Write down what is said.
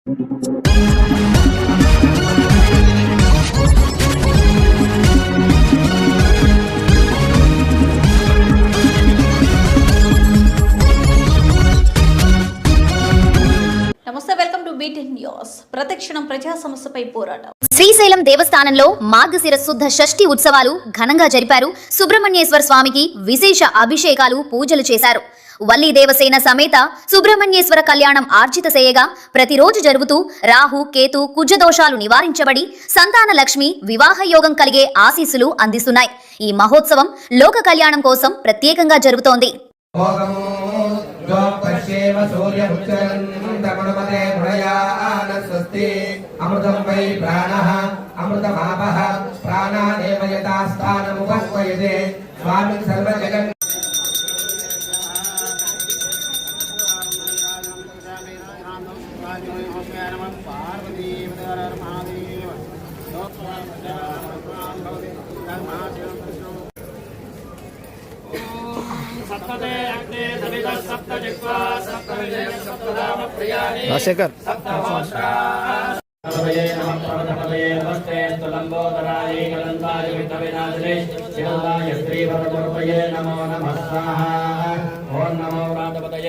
నమస్తే, welcome to BTN news. ప్రతిక్షణం ప్రజా సమస్యపై పోరాటం. శ్రీశైలం దేవస్థానంలో మార్గశిర శుద్ధ షష్ఠి ఉత్సవాలు ఘనంగా జరిపారు. సుబ్రహ్మణ్యేశ్వర స్వామికి విశేష అభిషేకాలు, పూజలు చేశారు. వల్లి దేవసేన సమేత సుబ్రహ్మణ్యేశ్వర కళ్యాణం ఆర్జిత సేయగా ప్రతిరోజు జరుగుతూ రాహు, కేతు, కుజ దోషాలు నివారించబడి సంతాన లక్ష్మి, వివాహ యోగం కలిగే ఆశీస్సులు అందిస్తున్నాయి. ఈ మహోత్సవం లోక కళ్యాణం కోసం ప్రత్యేకంగా జరుగుతోంది. అమృతం వై ప్రాణః అమృతమాపః ప్రాణాదేవ యథాస్థానముపక్వయతే స్వామి సర్వజగన్ రాజశేఖర్ నమో నమః. ఓం నమో